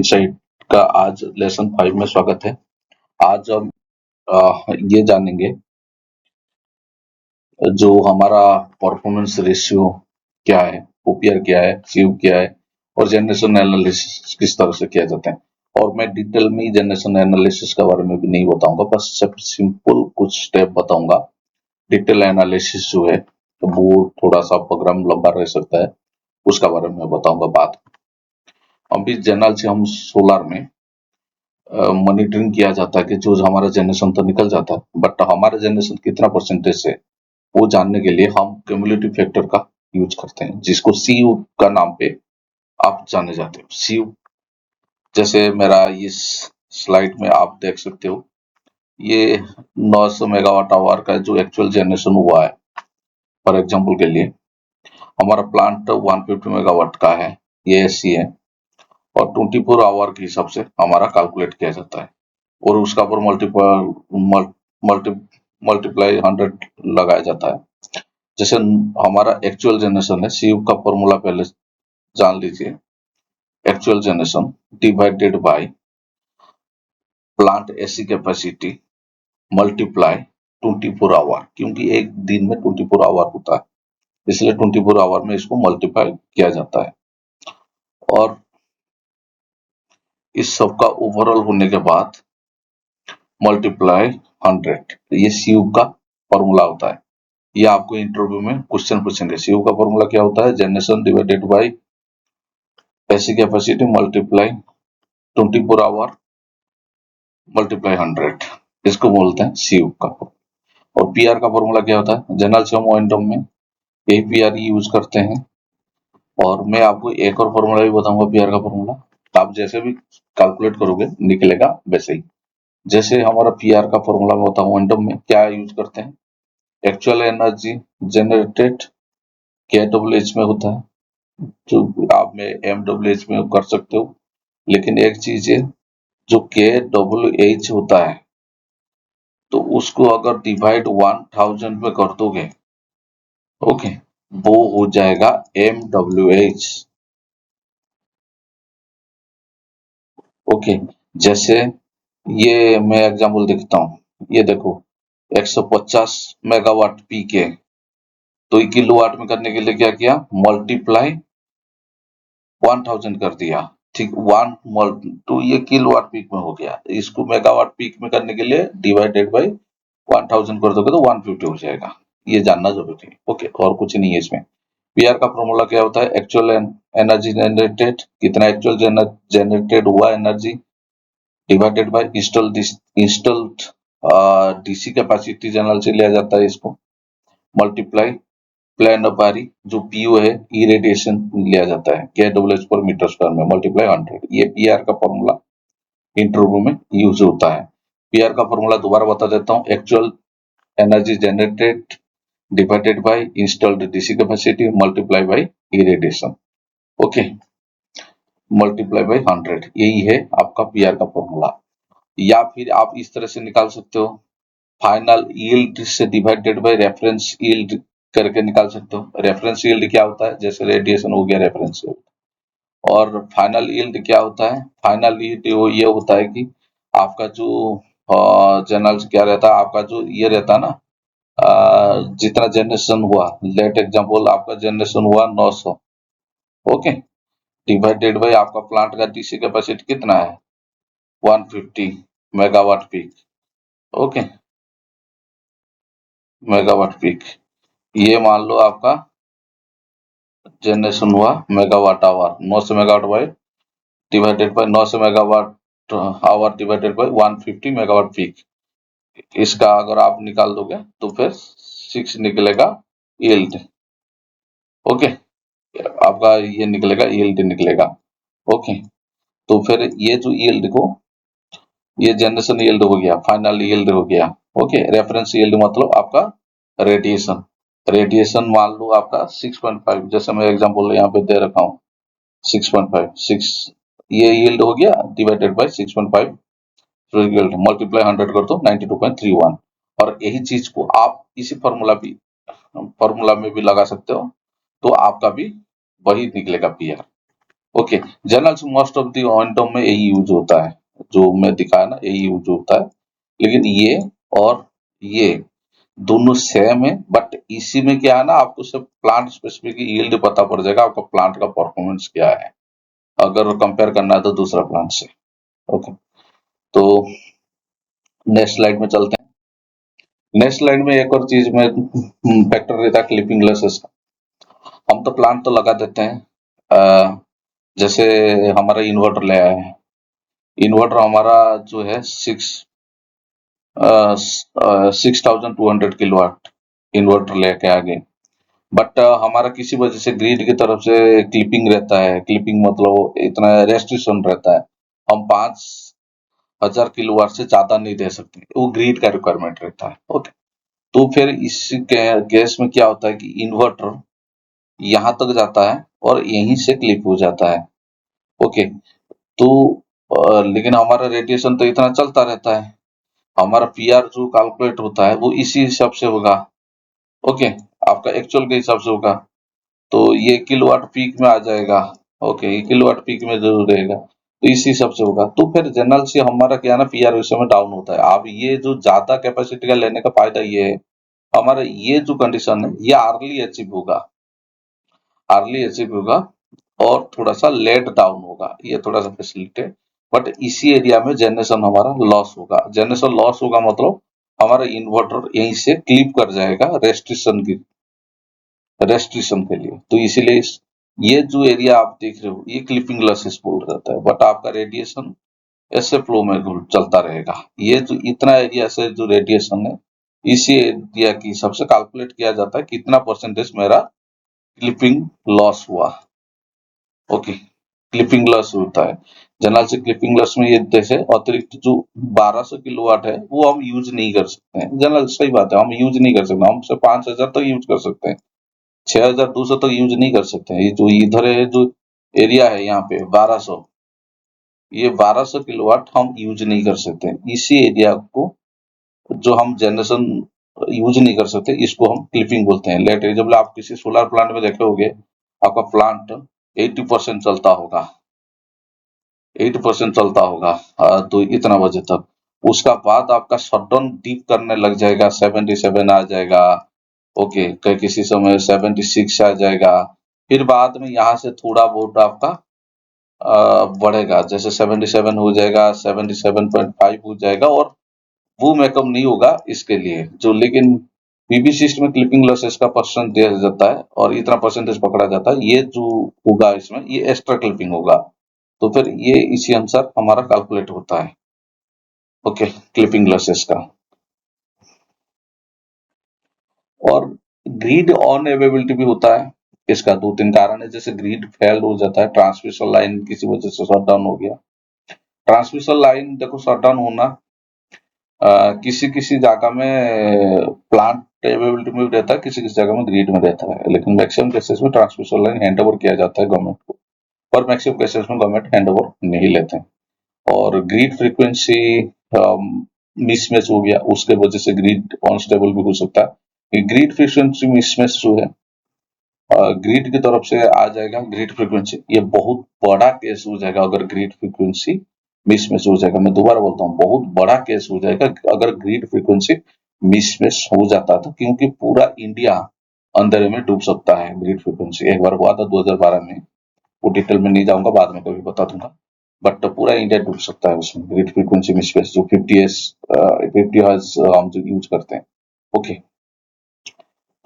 Insight का आज lesson 5 में स्वागत है। आज हम ये जानेंगे जो हमारा परफॉर्मेंस रेशियो क्या है, ओपीआर क्या है, सीयू क्या है और जनरेशन एनालिसिस किस तरह से किया जाता है। और मैं डिटेल में ही जनरेशन एनालिसिस के बारे में भी नहीं बताऊंगा, बस सिंपल कुछ स्टेप बताऊंगा। डिटेल एनालिसिस जो है तो वो थोड़ा सा प्रोग्राम लंबा रह सकता है, उसका बारे में बताऊंगा बात। अभी जनरल से हम सोलर में मॉनिटरिंग किया जाता है कि जो हमारा जनरेशन तो निकल जाता है, बट हमारा जनरेशन कितना परसेंटेज है वो जानने के लिए हम क्यूमुलेटिव फैक्टर का यूज करते हैं, जिसको सीयू का नाम पे आप जाने जाते हो। सीयू जैसे मेरा इस स्लाइड में आप देख सकते हो, ये 900 मेगावाट आवर का जो एक्चुअल जनरेशन हुआ है। फॉर एग्जांपल के लिए हमारा प्लांट 150 मेगावाट का है, ये एसी है, और 24 आवर के हिसाब से हमारा कैलकुलेट किया जाता है और उसका पर मल्टीप्लाई 100 लगाया जाता है। जैसे हमारा एक्चुअल जनरेशन है, सीयू का फॉर्मूला पहले जान लीजिए। Actual generation divided by plant AC capacity multiply 24 hour, क्योंकि एक दिन में 24 आवर होता है, इसलिए 24 आवर में इसको मल्टीप्लाई किया जाता है। और इस सब का ओवरऑल होने के बाद मल्टीप्लाई 100, ये सीयू का फॉर्मूला होता है। ये आपको इंटरव्यू में क्वेश्चन पूछेंगे। सीयू का फॉर्मूला क्या होता है? Generation divided by AC capacity multiply 24 hour multiply 100, इसको बोलते हैं सीयू का। और पीआर का फॉर्मूला क्या होता है? जनरल से मोमेंटम में यही पीआर यूज करते हैं। और मैं आपको एक और फॉर्मूला भी बताऊंगा पीआर का फॉर्मूला, आप जैसे भी कैलकुलेट करोगे निकलेगा वैसे ही। जैसे हमारा पीआर का फॉर्मूला में होता है, मोमेंटम में क्या यूज करते हैं? एक्चुअल एनर्जी जनरेटेड केडब्ल्यूएच में होता है, जो आप में एमडब्ल्यूएच में कर सकते हो। लेकिन एक चीज है, जो केडब्ल्यूएच होता है तो उसको अगर डिवाइड 1000 में कर दोगे, ओके, वो हो जाएगा एमडब्ल्यूएच। ओके, जैसे ये मैं एग्जांपल देखता हूँ, ये देखो 150 मेगावाट पीक है, तो किलोवाट में करने के लिए क्या किया? मल्टीप्लाई 1000 कर दिया, ठीक। तो ये किलोवाट पीक में हो गया। इसको मेगावाट पीक में करने के लिए डिवाइडेड बाय 1000 कर दोगे तो 150 हो जाएगा। ये जानना जरूरी है, ओके, और कुछ नहीं है इसमें। पीआर का फॉर्मूला क्या होता है? एक्चुअल एनर्जी जनरेटेड, कितना एक्चुअल जनरेटेड हुआ energy, divided by installed DC capacity, general से लिया जाता है इसको, मल्टीप्लाई प्लान ऑफ बारी, जो पीयू है, ई रेडिएशन लिया जाता है केडब्ल्यूएच पर मीटर स्क्वायर में, मल्टीप्लाई 100। ये पीआर का फॉर्मूला इंटरव्यू में यूज होता है। पीआर का फॉर्मूला दोबारा बता देता हूँ। Actual energy generated divided by installed DC capacity multiply by E radiation, okay, multiply by 100। यही है आपका पीआर का फॉर्मूला। या फिर आप इस तरह से निकाल सकते हो, फाइनल यील्ड से डिवाइडेड बाय रेफरेंस यील्ड करके निकाल सकते हो। रेफरेंस यील्ड क्या होता है? जैसे रेडिएशन हो गया रेफरेंस यील्ड। और फाइनल यील्ड क्या होता है? फाइनल यील्ड ये होता है कि आपका जो जनरल क्या रहता है, आपका जो ये रहता है ना, जितना जनरेशन हुआ, लेट एग्जांपल आपका जनरेशन हुआ 900, ओके, डिवाइडेड बाय आपका प्लांट का डीसी कैपेसिटी कितना है? 150 megawatt peak, okay, megawatt peak. ये मान लो आपका जनरेशन हुआ megawatt hour, 900 megawatt by divided by 900 megawatt hour divided by 150 megawatt peak. इसका अगर आप निकाल दोगे तो फिर 6 निकलेगा यील्ड, ओके, आपका ये निकलेगा यील्ड निकलेगा, ओके। तो फिर ये जो यील्ड को, ये जनरेशन यील्ड हो गया, फाइनल यील्ड हो गया, ओके। रेफरेंस यील्ड मतलब आपका रेडिएशन, रेडिएशन मान लो आपका 6.5, जैसे मैं एग्जांपल यहाँ पे दे रखा हूँ 6.5, ये यील्ड हो गया डिवाइडेड बाय 6.5 यील्ड, मल्टीप्लाई 100 कर दो 92.31। और यही चीज को आप इसी फॉर्मूला में भी लगा सकते हो, तो आपका भी वही निकलेगा पीआर। ओके, जनरल से most of the on term में यही यूज होता है, जो मैं दिखाया ना यही यूज होता है। लेकिन ये और ये दोनों सेम है, बट इसी में क्या है ना, आपको सिर्फ प्लांट स्पेसिफिक यील्ड पता पड़ जाएगा, आपका प्लांट का परफॉर्मेंस क्या है अगर कंपेयर करना है तो दूसरा प्लांट से। ओके, तो नेक्स्ट स्लाइड में चलते हैं। नेक्स्ट स्लाइड में एक और चीज में फैक्टर रहता है क्लिपिंग लॉसेस का। हम तो प्लांट तो लगा देते हैं, जैसे हमारा इन्वर्टर ले आया है, इन्वर्टर हमारा जो है 6200 किलोवाट इन्वर्टर लेके आ गए, बट हमारा किसी वजह से ग्रिड की तरफ से क्लिपिंग रहता है, क्लिपिंग मतलब इतना रेस्ट्रिक्शन रहता है, हम 5000 किलोवाट से ज्यादा नहीं दे सकते, वो ग्रिड का रिक्वायरमेंट रहता है। ओके, तो फिर इस केस में क्या होता है कि इन्वर्टर यहाँ तक जाता है और यहीं से क्लिप हो जाता है। ओके, तो लेकिन हमारा रेडिएशन तो इतना चलता रहता है, हमारा पीआर जो कैलकुलेट होता है वो इसी हिसाब से होगा। ओके, आपका एक्चुअल के हिसाब से होगा, तो ये किलोवाट पीक में आ जाएगा। ओके, ये किलोवाट पीक में जरूर रहेगा, तो इस हिसाब से होगा। तो फिर जनरल से हमारा क्या है ना, पीआर उस समय डाउन होता है। अब ये जो ज्यादा कैपेसिटी का लेने का फायदा ये है, हमारा ये जो कंडीशन है ये अर्ली अचीव होगा और थोड़ा सा लेट डाउन होगा, ये थोड़ा सा फैसिलिटी है। बट इसी एरिया में जनरेशन हमारा लॉस होगा, जनरेशन लॉस होगा मतलब हमारा इन्वर्टर यहीं से क्लिप कर जाएगा रेस्ट्रिक्शन के लिए। तो इसीलिए ये जो एरिया आप देख रहे हो ये क्लिपिंग लॉसेस बोल जाता है, बट आपका रेडिएशन ऐसे फ्लो में चलता रहेगा। ये जो इतना एरिया से जो रेडिएशन है इसी एरिया की सबसे कैलकुलेट किया जाता है कितना परसेंटेज मेरा क्लिपिंग लॉस हुआ। ओके, क्लिपिंग लॉस होता है जनरल से। क्लिपिंग लॉस में ये जैसे अतिरिक्त जो 1200 किलोवाट है वो हम यूज नहीं कर सकते हैं, जनरल सही बात है, हम यूज नहीं कर सकते, हम सिर्फ 5000 तक यूज कर सकते हैं, 6200 तक यूज नहीं कर सकते हैं। ये जो इधर है जो एरिया है यहाँ पे 1200, ये 1200 किलोवाट हम यूज नहीं कर सकते हैं। इसी एरिया को जो हम जनरेशन यूज नहीं कर सकते इसको हम क्लिपिंग बोलते हैं। लेट जब आप किसी सोलर प्लांट में देखे होगे, आपका प्लांट 80% चलता होगा, 80% चलता होगा, तो इतना बजे तक, उसका बाद आपका शटडाउन डीप करने लग जाएगा, 77 आ जाएगा। ओके, किसी समय 76 आ जाएगा, फिर बाद में यहाँ से थोड़ा बहुत आपका बढ़ेगा, जैसे 77 हो जाएगा, 77.5 हो जाएगा, और वो मेकअप नहीं होगा इसके लिए जो। लेकिन पीवी सिस्टम में क्लिपिंग लॉसेस का परसेंट दिया जाता है और इतना परसेंटेज पकड़ा जाता है, ये जो होगा इसमें ये एक्स्ट्रा क्लिपिंग होगा, तो फिर ये इसी अनुसार हमारा कैलकुलेट होता है। ओके, क्लिपिंग लॉसेस का। और ग्रिड ऑन अवेलेबिलिटी भी होता है, इसका दो तीन कारण है, जैसे ग्रिड फेल हो जाता है, ट्रांसमिशन लाइन किसी वजह से शट डाउन हो गया। ट्रांसमिशन लाइन देखो शट डाउन होना किसी किसी जगह में प्लांट अवेलेबिलिटी में भी रहता है, किसी किसी जगह में ग्रिड में रहता है, लेकिन मैक्सिमम केसेस में ट्रांसमिशन लाइन हैंड ओवर किया जाता है गवर्नमेंट को, पर मैक्सिमम केसेस में गवर्नमेंट हैंड ओवर नहीं लेते हैं। और ग्रिड फ्रीक्वेंसी मिसमैच हो गया, उसके वजह से ग्रिड अनस्टेबल भी हो सकता है। ग्रिड फ्रीक्वेंसी मिसमैच जो है ग्रिड की तरफ से आ जाएगा, ग्रिड फ्रीक्वेंसी ये बहुत बड़ा केस हो जाएगा अगर ग्रिड फ्रीक्वेंसी मिसमैच हो जाएगा। मैं दोबारा बोलता हूँ, बहुत बड़ा केस हो जाएगा अगर ग्रिड फ्रीक्वेंसी मिसमैच हो जाता था, क्योंकि पूरा इंडिया अंधेरे में डूब सकता है। ग्रिड फ्रीक्वेंसी एक बार हुआ था 2012 में, वो डिटेल में नहीं जाऊंगा, बाद में कभी बता दूंगा, बट पूरा इंडिया डूब सकता है उसमें ग्रिड फ्रीक्वेंसी मिसमैच जो 50 हर्ट्ज हम जो यूज करते हैं। ओके,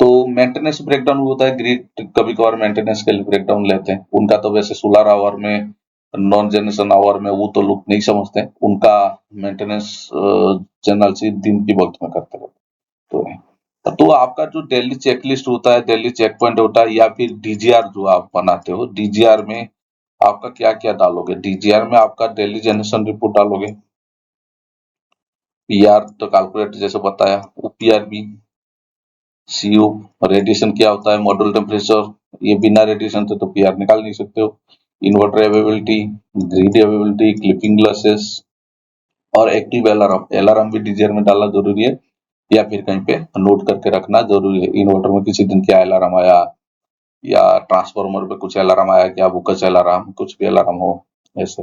तो मेंटेनेंस ब्रेकडाउन होता है, ग्रिड कभी कभार मेंटेनेंस के लिए ब्रेकडाउन लेते हैं, उनका तो वैसे सोलर आवर में, नॉन जनरेशन आवर में वो तो लोग नहीं समझते हैं, उनका मेंटेनेंस जनरल से दिन की वक्त में करते रहते हैं। तो आपका जो डेली चेकलिस्ट होता है, डेली चेक पॉइंट होता है, या फिर डीजीआर जो आप बनाते हो, डीजीआर में आपका क्या क्या डालोगे? डीजीआर में आपका डेली जनरेशन रिपोर्ट डालोगे, पीआर तो कैलकुलेट जैसे बताया, पीआरबी, सीयू, रेडिएशन क्या होता है, मॉड्यूल टेम्परेचर, ये बिना रेडिएशन से तो पीआर निकाल नहीं सकते हो, inverter availability, grid availability, clipping losses, और एक्टिव अलार्म। अलार्म भी डीजीआर में डालना जरूरी है, या फिर कहीं पे नोट करके रखना जरूरी है, इन्वर्टर में किसी दिन क्या अलार्म आया, या ट्रांसफार्मर पे कुछ अलार्म आया क्या, बुकच अलार्म, कुछ भी अलार्म हो, ऐसे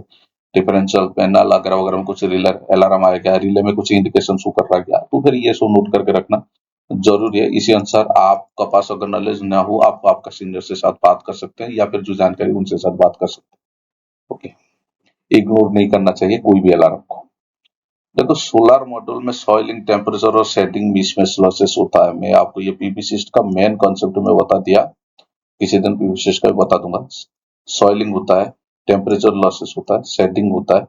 डिफरेंशियल पैनल वगैरह में कुछ रिले अलार्म आया क्या, रिले में कुछ इंडिकेशन शो कर रहा है क्या, तो फिर ये सब नोट करके रखना जरूरी है। इसी अनुसार आपका पास अगर नॉलेज ना हो, आप आपका सीनियर से साथ बात कर सकते हैं या फिर जो जानकारी उनसे साथ बात कर सकते हैं। ओके, इग्नोर नहीं करना चाहिए कोई भी अलार्म को। देखो सोलर मॉड्यूल में सॉइलिंग, टेम्परेचर और सेटिंग मिसमैच लॉसेस होता है। मैं आपको ये पीवी सिस्ट का मेन कॉन्सेप्ट में बता दिया, किसी दिन पीवी सिस्ट का भी बता दूंगा। सॉइलिंग होता है, टेम्परेचर लॉसेस होता है, सेटिंग होता है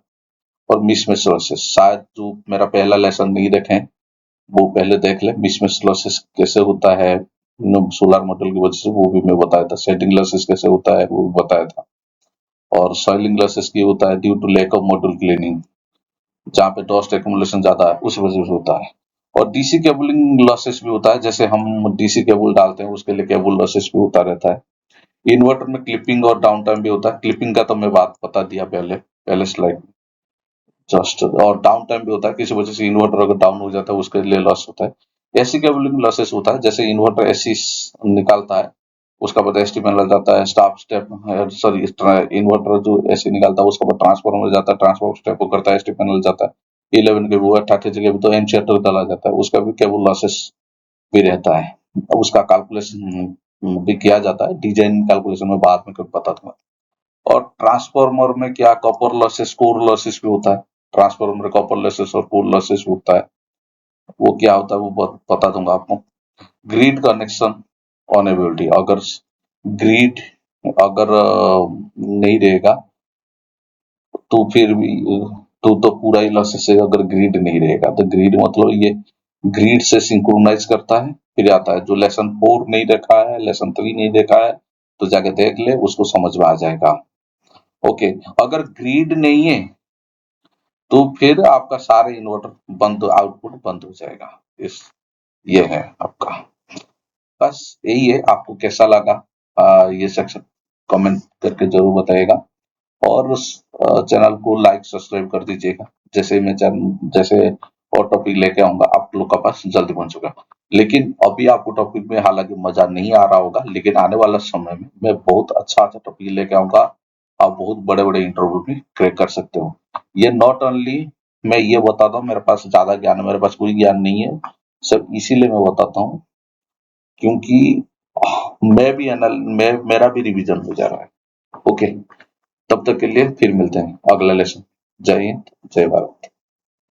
और मिसमैच लॉसेस। शायद जो मेरा पहला लेसन नहीं देखें वो पहले देख ले, मिसमैच लॉसेस कैसे होता है सोलर मॉड्यूल की वजह से, वो भी मैं बताया था। सेटिंग लॉसेस कैसे होता है वो भी बताया था। और सॉइलिंग लॉसेस की होता है due to lack of module cleaning, जहाँ पे डस्ट एक्यूमुलेशन ज्यादा है उस वजह से होता है। और डीसी केबलिंग लॉसेस भी होता है, जैसे हम डीसी केबल डालते हैं उसके लिए केबल लॉसेस भी होता रहता है। इन्वर्टर में क्लिपिंग और डाउन टाइम भी होता है। क्लिपिंग का तो मैं बात बता दिया पहले पहले स्लाइड में जस्ट। और डाउन टाइम भी होता है, किसी वजह से इन्वर्टर अगर डाउन हो जाता है उसके लिए लॉस होता है। एसी केबलिंग लॉसेस होता है, जैसे इन्वर्टर एसी निकालता है उसका बाद एसटी पैनल जाता है, स्टाफ स्टेप सॉरी इन्वर्टर जो एसी निकालता है उसका बाद ट्रांसफार्मर जाता है, ट्रांसफार्मर स्टेप को करता है, एसटी पैनल जाता है। 11 के वो 30 जगह भी तो एमसीएटर डाला जाता है, उसका भी केबल लॉसेस भी रहता है। उसका कैलकुलेशन भी किया जाता है, डिजाइन कैलकुलेशन में बाद में कभी बता दूंगा। और ट्रांसफार्मर में क्या कॉपर लॉसेस, कोर लॉसेस भी होता है। ट्रांसफार्मर में कॉपर लॉसेस और कोर लॉसेस भी होता है, वो क्या होता है वो बता दूंगा आपको। ग्रिड कनेक्शन ऑनेबिलिटी, अगर ग्रिड अगर नहीं रहेगा तो फिर भी तो पूरा ही लॉसेस है। अगर ग्रिड नहीं रहेगा तो ग्रिड मतलब ये ग्रिड से सिंक्रोनाइज करता है, फिर आता है। जो लेसन 4 नहीं देखा है, लेसन 3 नहीं देखा है तो जाके देख ले, उसको समझ में आ जाएगा। ओके, अगर ग्रिड नहीं है तो फिर आपका सारे इन्वर्टर बंद, आउटपुट बंद हो जाएगा। इस ये है आपका, बस यही है। आपको कैसा लगा ये सेक्शन कमेंट करके जरूर बताइएगा। और उस चैनल को लाइक सब्सक्राइब कर दीजिएगा। जैसे मैं जैसे और टॉपिक लेके आऊंगा आप लोग का पास जल्दी पहुंचूंगा। लेकिन अभी आपको टॉपिक में हालांकि मजा नहीं आ रहा होगा, लेकिन आने वाला समय में मैं बहुत अच्छा अच्छा टॉपिक लेके आऊंगा। आप बहुत बड़े बड़े इंटरव्यू भी क्रैक कर सकते हो। ये नॉट ओनली मैं ये बताता हूँ मेरे पास ज्यादा ज्ञान है, मेरे पास कोई ज्ञान नहीं है, सब इसीलिए मैं बताता हूँ क्योंकि मेरा भी रिवीजन हो जा रहा है। ओके, तब तक के लिए फिर मिलते हैं अगला लेसन। जय हिंद, जय भारत।